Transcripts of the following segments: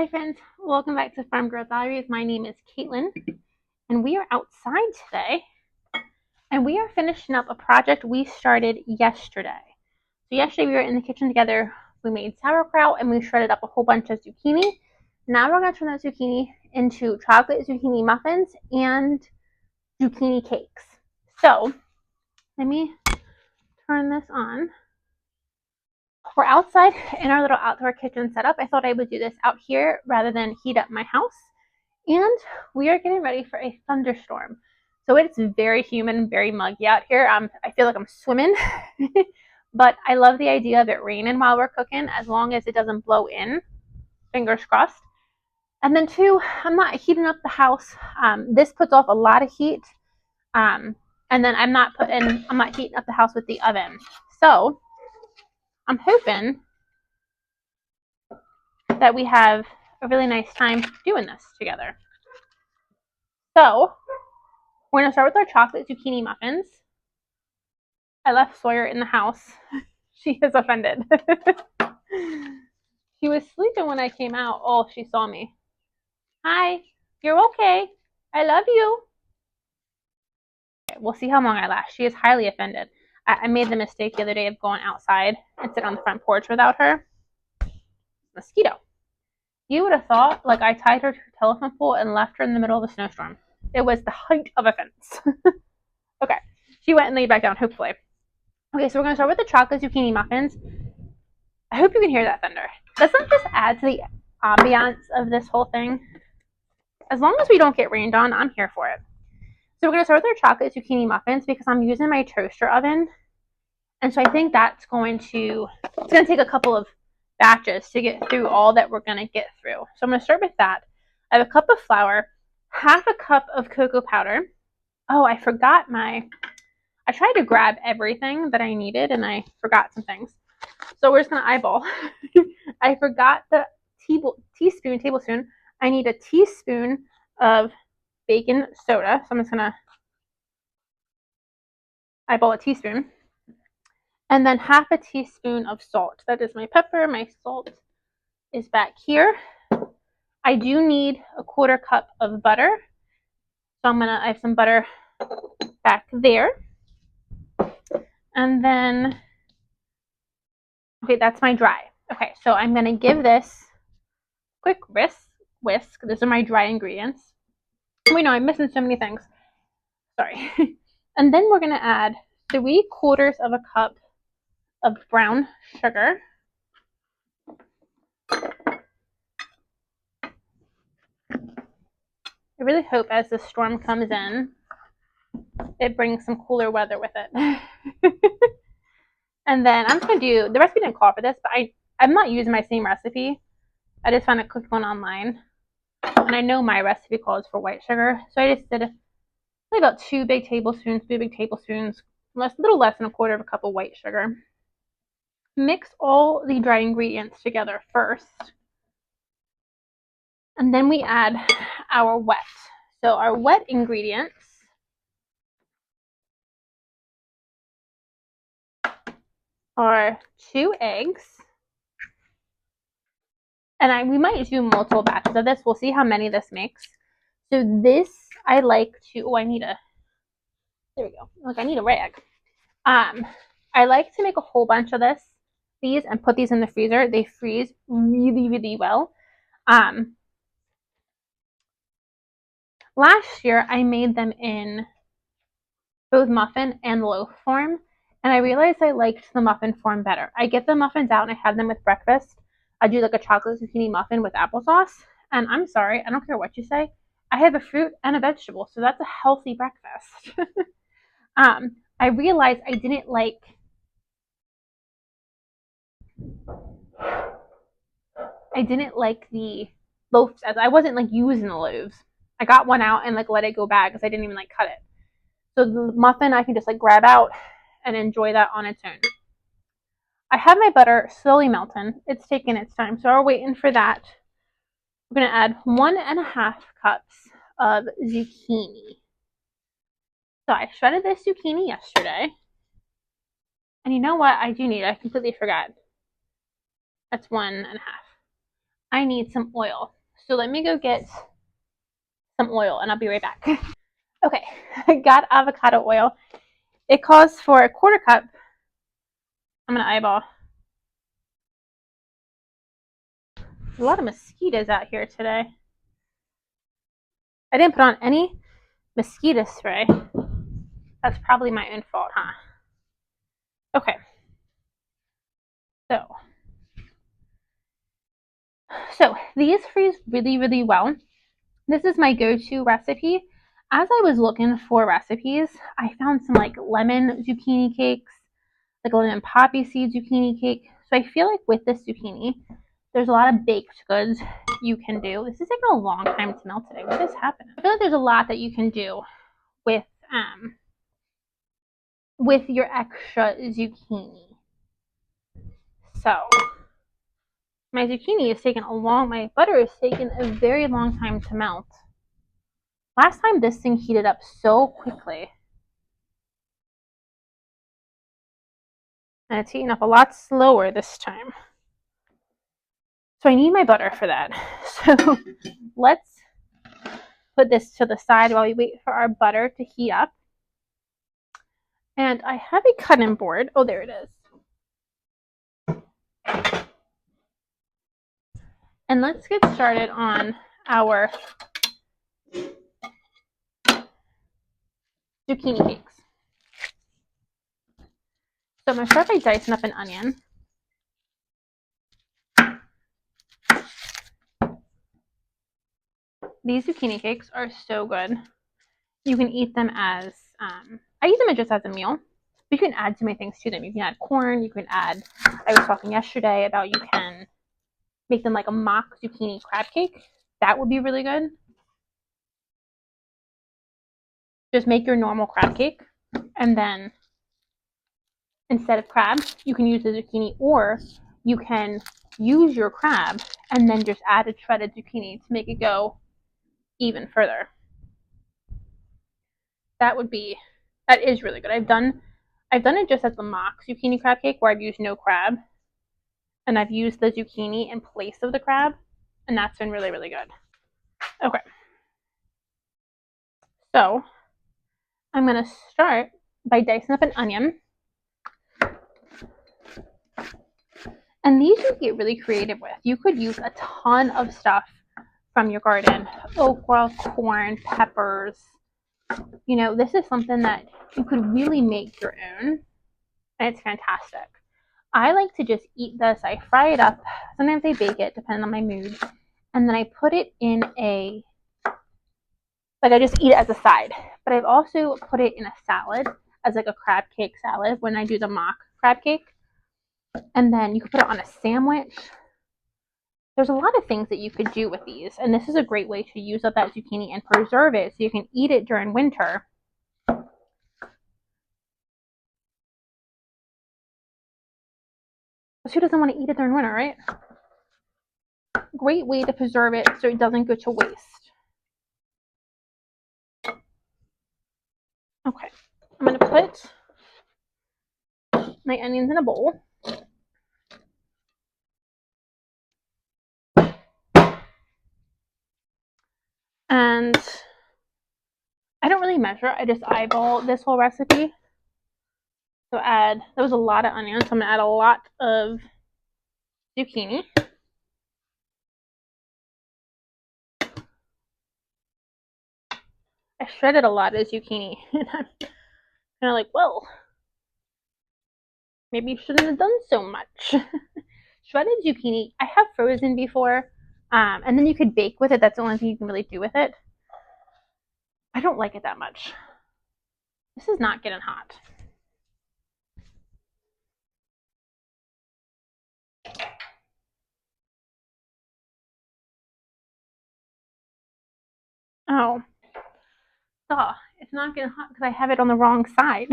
Hi friends, welcome back to Farm Girl Diaries. My name is Caitlin, and we are outside today, and we are finishing up a project we started yesterday. So yesterday we were in the kitchen together, we made sauerkraut, and we shredded up a whole bunch of zucchini. Now we're going to turn those zucchini into chocolate zucchini muffins and zucchini cakes. So, let me turn this on. We're outside in our little outdoor kitchen setup. I thought I would do this out here rather than heat up my house. And we are getting ready for a thunderstorm. So it's very humid, very muggy out here. I feel like I'm swimming. But I love the idea of it raining while we're cooking, as long as it doesn't blow in. Fingers crossed. And then two, I'm not heating up the house. This puts off a lot of heat. And then I'm not heating up the house with the oven. So I'm hoping that we have a really nice time doing this together. So we're going to start with our chocolate zucchini muffins. I left Sawyer in the house. She is offended. She was sleeping when I came out. Oh, she saw me. Hi, you're okay. I love you. Okay, we'll see how long I last. She is highly offended. I made the mistake the other day of going outside and sitting on the front porch without her. Mosquito. You would have thought like I tied her to a telephone pole and left her in the middle of a snowstorm. It was the height of offense. Okay, she went and laid back down, hopefully. Okay, so we're going to start with the chocolate zucchini muffins. I hope you can hear that thunder. Doesn't this add to the ambiance of this whole thing? As long as we don't get rained on, I'm here for it. So we're going to start with our chocolate zucchini muffins because I'm using my toaster oven. And so I think it's going to take a couple of batches to get through all that we're going to get through. So I'm going to start with that. I have a cup of flour, half a cup of cocoa powder. Oh, I tried to grab everything that I needed and I forgot some things. So we're just going to eyeball. I forgot the tablespoon. I need a teaspoon of baking soda. So I'm just going to eyeball a teaspoon. And then half a teaspoon of salt. That is my pepper. My salt is back here. I do need a quarter cup of butter. So I have some butter back there. And then, okay, that's my dry. Okay, so I'm going to give this quick whisk. These are my dry ingredients. Wait, no, I'm missing so many things. Sorry. And then we're going to add 3/4 of a cup of brown sugar. I really hope as the storm comes in, it brings some cooler weather with it. And then I'm just going to do, the recipe didn't call for this, but I'm not using my same recipe. I just found a quick one online. And I know my recipe calls for white sugar. So I just did about 2 big tablespoons, a little less than 1/4 of a cup of white sugar. Mix all the dry ingredients together first. And then we add our wet. So our wet ingredients are 2 eggs. And we might do multiple batches of this. We'll see how many this makes. So this, I like to, there we go. Look, I need a rag. I like to make a whole bunch of these and put these in the freezer. They freeze really, really well. Last year, I made them in both muffin and loaf form, and I realized I liked the muffin form better. I get the muffins out and I have them with breakfast. I do like a chocolate zucchini muffin with applesauce, and I'm sorry, I don't care what you say. I have a fruit and a vegetable, so that's a healthy breakfast. I realized I didn't like the loaves, as I wasn't like using the loaves. I got one out and like let it go bad because I didn't even like cut it. So the muffin I can just like grab out and enjoy that on its own. I have my butter slowly melting. It's taking its time, so we're waiting for that. We're gonna add 1.5 cups of zucchini. So I shredded this zucchini yesterday. And you know what? I completely forgot. That's 1.5. I need some oil. So let me go get some oil and I'll be right back. Okay, I got avocado oil. It calls for a quarter cup. I'm gonna eyeball. There's a lot of mosquitoes out here today. I didn't put on any mosquito spray. That's probably my own fault, huh? Okay. So these freeze really, really well. This is my go-to recipe. As I was looking for recipes, I found some like lemon zucchini cakes, like a lemon poppy seed zucchini cake. So I feel like with this zucchini, there's a lot of baked goods you can do. This is taking a long time to melt today. What is happening? I feel like there's a lot that you can do with your extra zucchini. So my zucchini is taking my butter is taking a very long time to melt. Last time this thing heated up so quickly. And it's heating up a lot slower this time. So I need my butter for that. So let's put this to the side while we wait for our butter to heat up. And I have a cutting board. Oh, there it is. And let's get started on our zucchini cakes. So I'm going to start by dicing up an onion. These zucchini cakes are so good. You can eat them as, I eat them just as a meal. You can add so many things to them. You can add corn, you can add, I was talking yesterday about you can make them like a mock zucchini crab cake. That would be really good. Just make your normal crab cake, and then instead of crab, you can use the zucchini, or you can use your crab and then just add a shredded zucchini to make it go even further. That is really good. I've done it just as the mock zucchini crab cake where I've used no crab, and I've used the zucchini in place of the crab, and that's been really, really good. Okay. So I'm going to start by dicing up an onion. And these you can get really creative with. You could use a ton of stuff from your garden. Okra, corn, peppers. You know, this is something that you could really make your own. And it's fantastic. I like to just eat this. I fry it up. Sometimes I bake it, depending on my mood. And then I put it in I just eat it as a side. But I've also put it in a salad as like a crab cake salad when I do the mock crab cake. And then you can put it on a sandwich. There's a lot of things that you could do with these. And this is a great way to use up that zucchini and preserve it so you can eat it during winter. Because who doesn't want to eat it during winter, right? Great way to preserve it so it doesn't go to waste. Okay, I'm going to put my onions in a bowl. And I don't really measure. I just eyeball this whole recipe. So there was a lot of onions, so I'm going to add a lot of zucchini. I shredded a lot of zucchini. And I'm kind of like, well, maybe you shouldn't have done so much. Shredded zucchini, I have frozen before. And then you could bake with it. That's the only thing you can really do with it. I don't like it that much. This is not getting hot. Oh. It's not getting hot because I have it on the wrong side.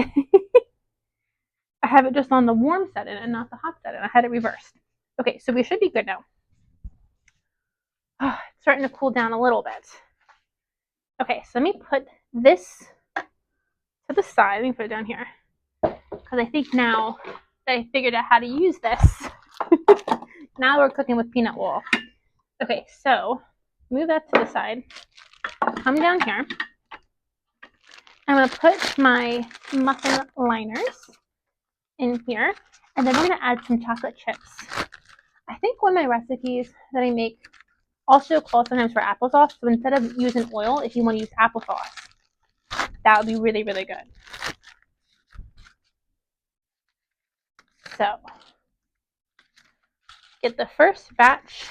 I have it just on the warm setting and not the hot setting. I had it reversed. Okay, so we should be good now. Oh, it's starting to cool down a little bit. Okay, so let me put this to the side. Let me put it down here. Because I think now that I figured out how to use this, now we're cooking with peanut oil. Okay, so move that to the side. Come down here. I'm going to put my muffin liners in here, and then I'm going to add some chocolate chips. I think one of my recipes that I make also calls sometimes for applesauce, so instead of using oil, if you want to use applesauce, that would be really, really good. So, get the first batch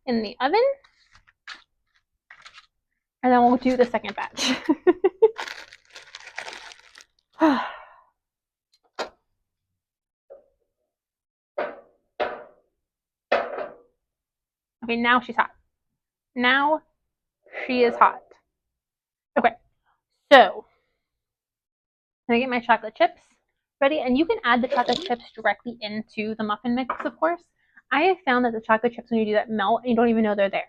in the oven, and then we'll do the second batch. Okay, now she's hot. Now she is hot. Okay, so I'm gonna get my chocolate chips ready, and you can add the chocolate chips directly into the muffin mix, of course. I have found that the chocolate chips, when you do that, melt and you don't even know they're there.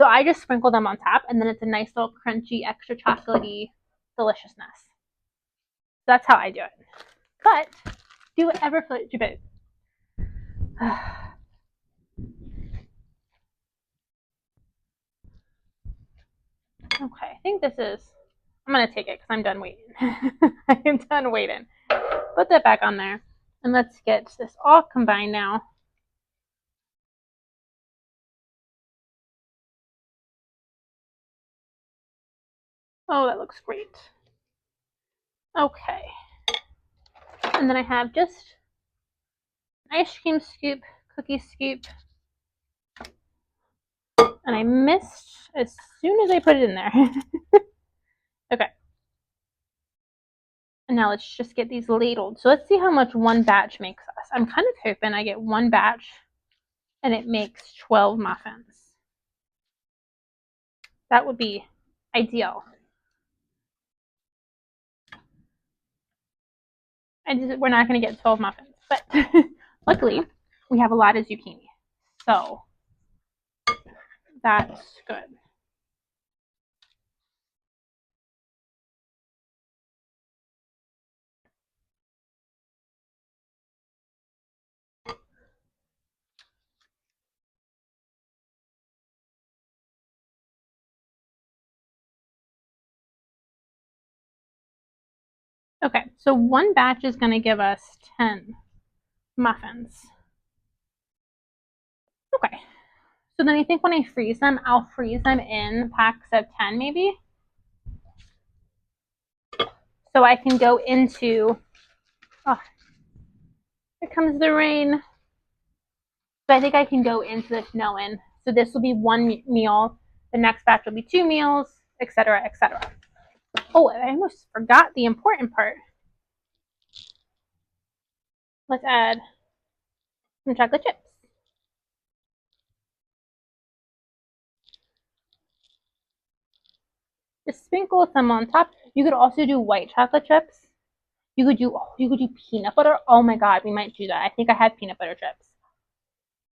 So I just sprinkle them on top, and then it's a nice little crunchy, extra chocolatey deliciousness. So that's how I do it. But do whatever floats your boat. Okay, I think this is, I'm going to take it because I'm done waiting. I am done waiting. Put that back on there. And let's get this all combined now. Oh, that looks great. Okay. And then I have just an ice cream scoop, cookie scoop. And I missed as soon as I put it in there. Okay. And now let's just get these ladled. So let's see how much one batch makes us. I'm kind of hoping I get one batch and it makes 12 muffins. That would be ideal. We're not going to get 12 muffins, but luckily we have a lot of zucchini. So that's good. Okay, so one batch is going to give us 10 muffins. Okay, so then I think when I freeze them, I'll freeze them in packs of 10 maybe. So I can go into, oh, here comes the rain. So I think I can go into this knowing, so this will be one meal, the next batch will be 2 meals, etc., etc. Oh, I almost forgot the important part. Let's add some chocolate chips. Just sprinkle some on top. You could also do white chocolate chips. You could do peanut butter. Oh my god, we might do that. I think I had peanut butter chips.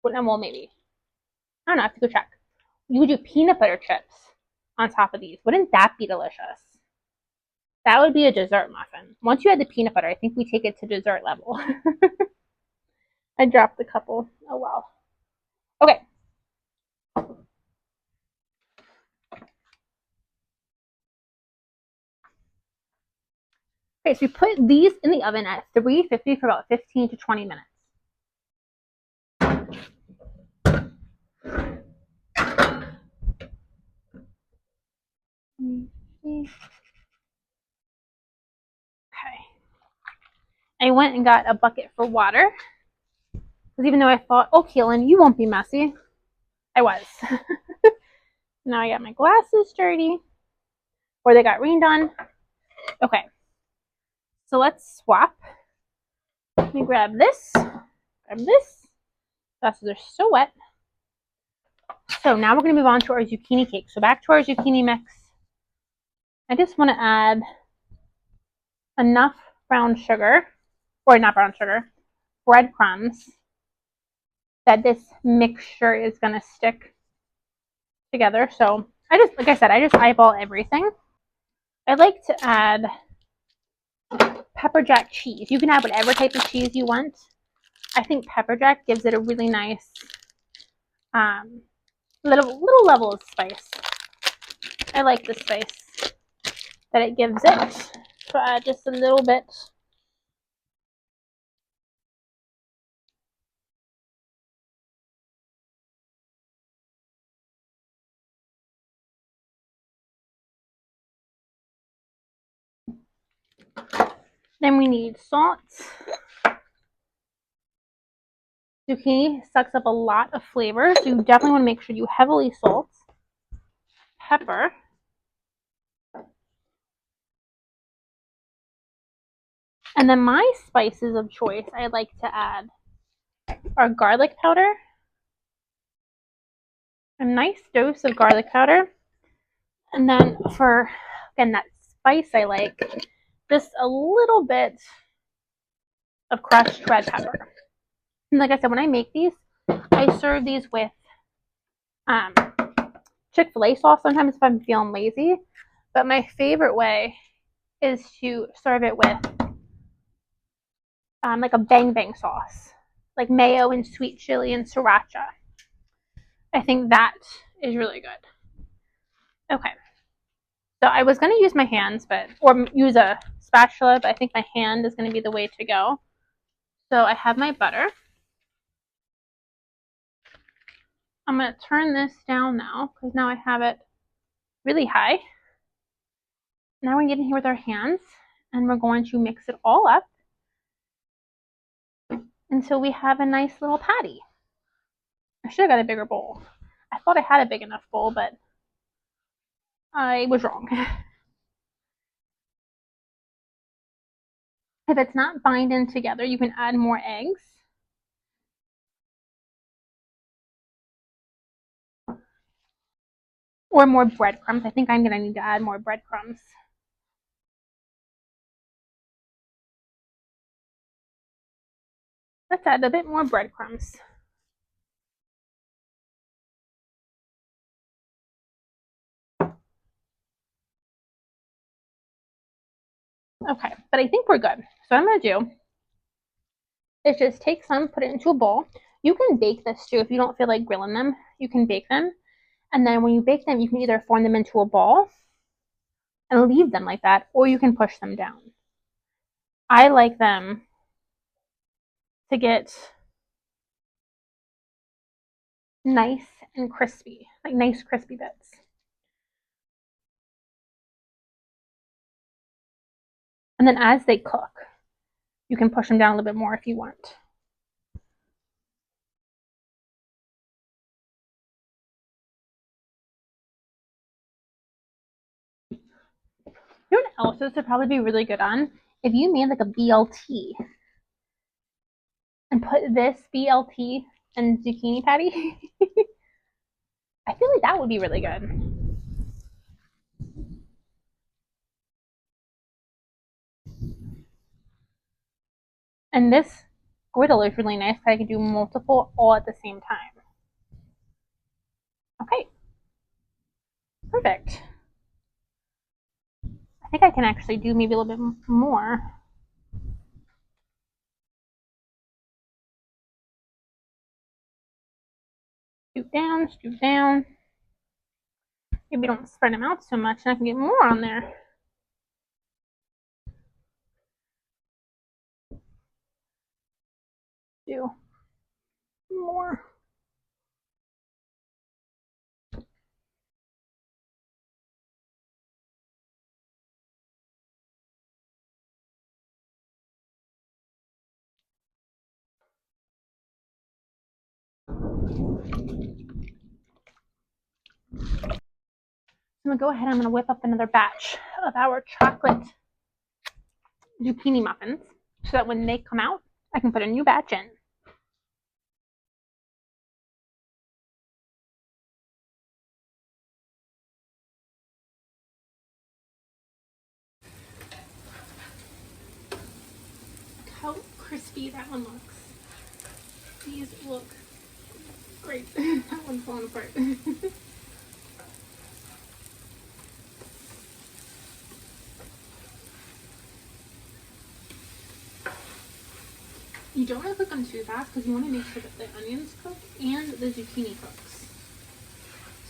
Well, maybe. I don't know. I have to go check. You could do peanut butter chips on top of these. Wouldn't that be delicious? That would be a dessert muffin. Once you add the peanut butter, I think we take it to dessert level. I dropped a couple. Oh well. Okay. Okay, so we put these in the oven at 350 for about 15 to 20 minutes. Okay. I went and got a bucket for water. Because even though I thought, oh, Kaylin, you won't be messy, I was. Now I got my glasses dirty. Or they got rained on. Okay. So let's swap. Let me grab this. Grab this. Glasses are so wet. So now we're going to move on to our zucchini cake. So back to our zucchini mix. I just want to add enough brown sugar, or not brown sugar, breadcrumbs, that this mixture is going to stick together. So I just, like I said, I just eyeball everything. I like to add pepper jack cheese. You can add whatever type of cheese you want. I think pepper jack gives it a really nice little level of spice. I like the spice that it gives it. So add just a little bit. Then we need salt. Zucchini sucks up a lot of flavor, so you definitely want to make sure you heavily salt. Pepper. And then my spices of choice I like to add are garlic powder, a nice dose of garlic powder, and then for, again, that spice I like, just a little bit of crushed red pepper. And like I said, when I make these, I serve these with Chick-fil-A sauce sometimes if I'm feeling lazy. But my favorite way is to serve it with like a bang bang sauce, like mayo and sweet chili and sriracha. I think that is really good. Okay. So I was going to use my hands, or use a spatula, but I think my hand is going to be the way to go. So I have my butter. I'm going to turn this down now because now I have it really high. Now we get in here with our hands and we're going to mix it all up until we have a nice little patty. I should have got a bigger bowl. I thought I had a big enough bowl, but I was wrong. If it's not binding together, you can add more eggs. Or more breadcrumbs. I think I'm going to need to add more breadcrumbs. Let's add a bit more breadcrumbs. Okay, but I think we're good. So what I'm going to do is just take some, put it into a bowl. You can bake this too. If you don't feel like grilling them, you can bake them. And then when you bake them, you can either form them into a ball and leave them like that, or you can push them down. I like them to get nice and crispy, like nice crispy bits. And then as they cook, you can push them down a little bit more if you want. You know what else this would probably be really good on? If you made like a BLT and put this BLT and zucchini patty, I feel like that would be really good. And this griddle is really nice because I can do multiple all at the same time. Okay, perfect. I think I can actually do maybe a little bit more. Scoop down, scoop down. Maybe don't spread them out so much and I can get more on there. Do more. I'm going to go ahead and I'm going to whip up another batch of our chocolate zucchini muffins so that when they come out, I can put a new batch in. Look how crispy that one looks. These look great. That one's falling apart. You don't want to cook them too fast because you want to make sure that the onions cook and the zucchini cooks.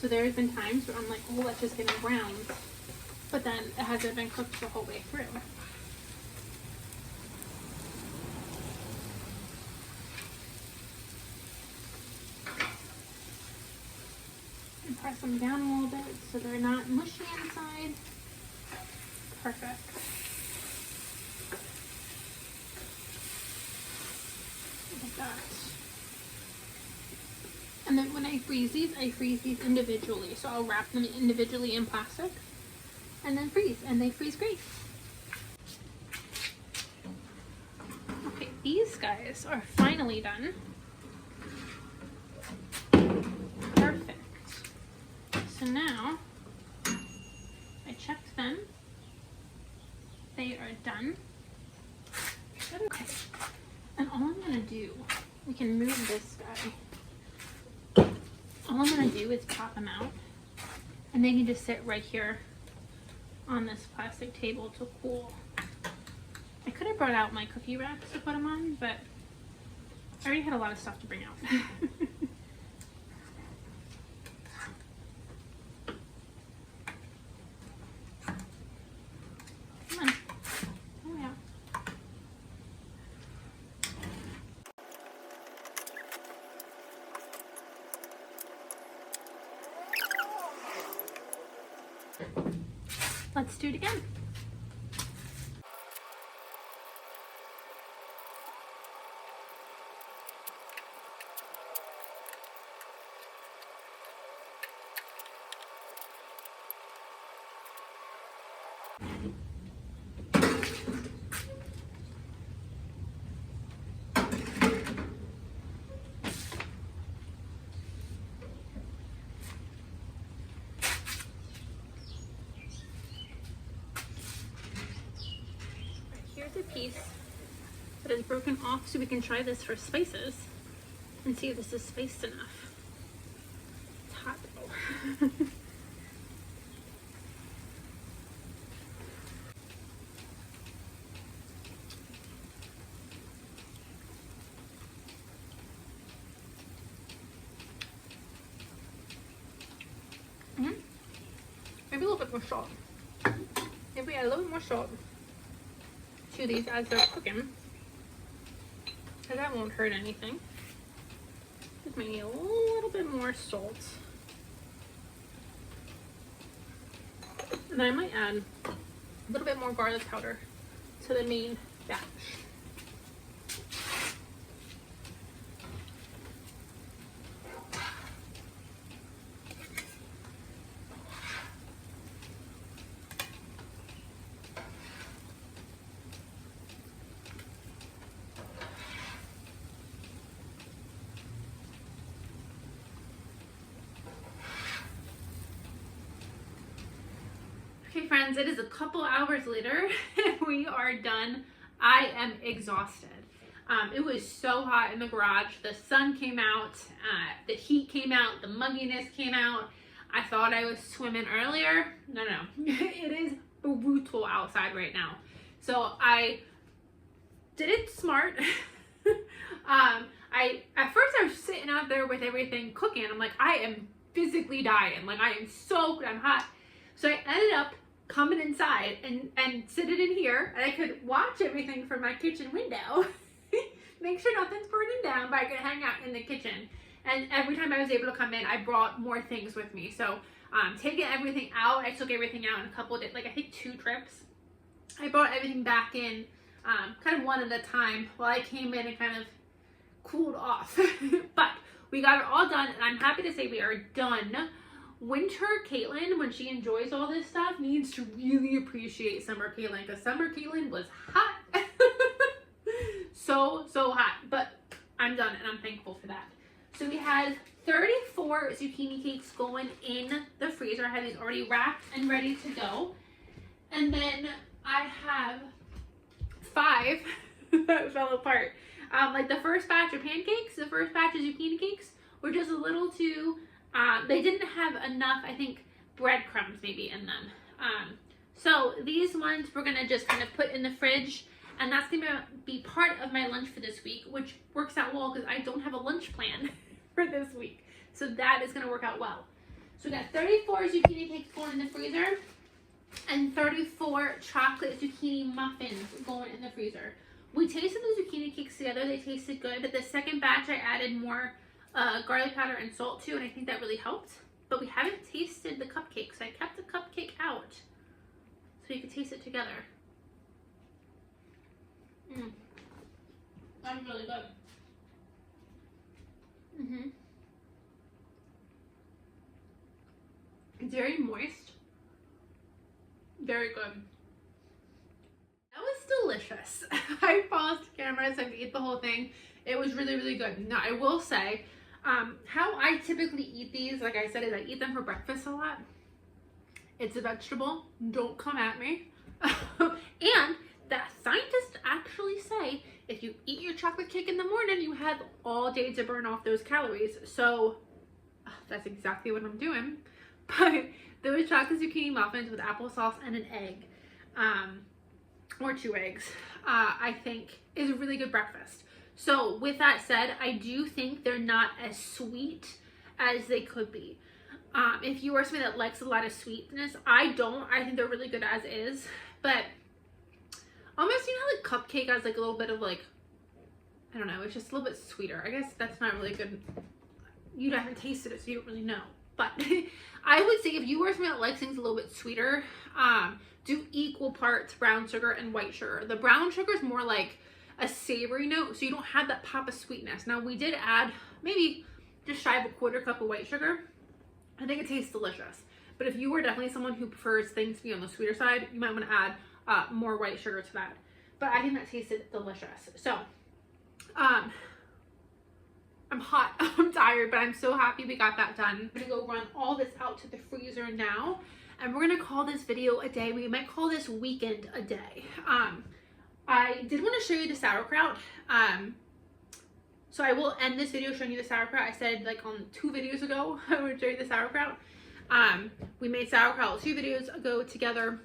So there's been times where I'm like, oh, let's just get them browns. But then it hasn't been cooked the whole way through. And press them down a little bit so they're not mushy inside. Perfect. Like that. And then when I freeze these individually. So I'll wrap them individually in plastic and then freeze, and they freeze great. Okay, these guys are finally done. Perfect. So now I checked them. They are done. Okay. And all I'm gonna do, we can move this guy. All I'm gonna do is pop them out, and they can just sit right here on this plastic table to cool. I could have brought out my cookie racks to put them on, but I already had a lot of stuff to bring out. Come on. Oh yeah. Let's do it again. Here's a piece that is broken off so we can try this for spices and see if this is spiced enough. It's hot though. Maybe a little bit more salt. Maybe add a little bit more salt to these as they're cooking, because that won't hurt anything. Just might need a little bit more salt. And then I might add a little bit more garlic powder to the main batch. Okay friends, it is a couple hours later and we are done. I am exhausted. It was so hot in the garage. The sun came out, the heat came out, the mugginess came out. I thought I was swimming earlier. No. It is brutal outside right now. So I did it smart. At first I was sitting out there with everything cooking. I'm like, I am physically dying. Like I am soaked, I'm hot. So I ended up coming inside and sitting in here, and I could watch everything from my kitchen window. Make sure nothing's burning down, but I could hang out in the kitchen. And every time I was able to come in, I brought more things with me. So taking everything out, I took everything out in a couple of days, like I think 2 trips. I brought everything back in kind of one at a time while I came in and kind of cooled off. But we got it all done, and I'm happy to say we are done. Winter Caitlin, when she enjoys all this stuff, needs to really appreciate summer Caitlin, because summer Caitlin was hot. so hot, but I'm done and I'm thankful for that. So we had 34 zucchini cakes going in the freezer. I had these already wrapped and ready to go. And then I have 5 that fell apart. Like the first batch of pancakes, the first batch of zucchini cakes were just a little too, they didn't have enough, I think, breadcrumbs maybe in them. So these ones we're gonna just kind of put in the fridge, and that's gonna be part of my lunch for this week, which works out well because I don't have a lunch plan for this week. So that is gonna work out well. So we got 34 zucchini cakes going in the freezer and 34 chocolate zucchini muffins going in the freezer. We tasted the zucchini cakes together. They tasted good. But the second batch I added more garlic powder and salt to, and I think that really helped. But we haven't tasted the cupcake, so I kept the cupcake out so you could taste it together. That's really good. It's very moist. Very good. That was delicious. I paused the camera so I could eat the whole thing. It was really, really good. Now, I will say, how I typically eat these, like I said, is I eat them for breakfast a lot. It's a vegetable. Don't come at me. And that scientists actually say if you eat your chocolate cake in the morning, you have all day to burn off those calories. So that's exactly what I'm doing. But those chocolate zucchini muffins with applesauce and an egg, or 2 eggs, I think is a really good breakfast. So with that said, I do think they're not as sweet as they could be. If you are somebody that likes a lot of sweetness, I don't. I think they're really good as is. But almost, you know, like cupcake has like a little bit of like, I don't know, it's just a little bit sweeter. I guess that's not really good. You haven't tasted it, so you don't really know. But I would say if you are somebody that likes things a little bit sweeter, do equal parts brown sugar and white sugar. The brown sugar is more like a savory note, so you don't have that pop of sweetness. Now, we did add maybe just shy of a 1/4 cup of white sugar. I think it tastes delicious. But if you are definitely someone who prefers things to be on the sweeter side, you might want to add more white sugar to that. But I think that tasted delicious. So, I'm hot, I'm tired, but I'm so happy we got that done. I'm gonna go run all this out to the freezer now, and we're gonna call this video a day. We might call this weekend a day. I did want to show you the sauerkraut. So I will end this video showing you the sauerkraut. I said like on 2 videos ago, I would show you the sauerkraut. We made sauerkraut 2 videos ago together,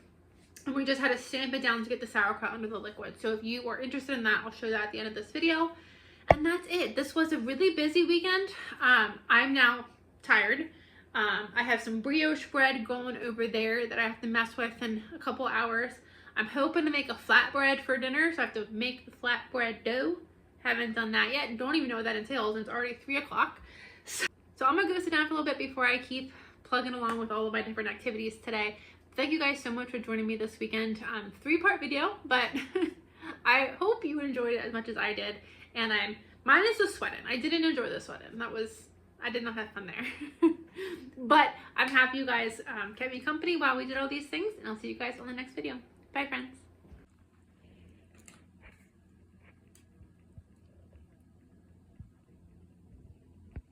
and we just had to stamp it down to get the sauerkraut under the liquid. So if you are interested in that, I'll show that at the end of this video. And that's it. This was a really busy weekend. I'm now tired. I have some brioche bread going over there that I have to mess with in a couple hours. I'm hoping to make a flatbread for dinner, so I have to make the flatbread dough. Haven't done that yet. Don't even know what that entails, and it's already 3 o'clock. So I'm gonna go sit down for a little bit before I keep plugging along with all of my different activities today. Thank you guys so much for joining me this weekend. 3-part video, but I hope you enjoyed it as much as I did. And minus the sweating. I didn't enjoy the sweating. I did not have fun there. But I'm happy you guys kept me company while we did all these things, and I'll see you guys on the next video. Bye, friends.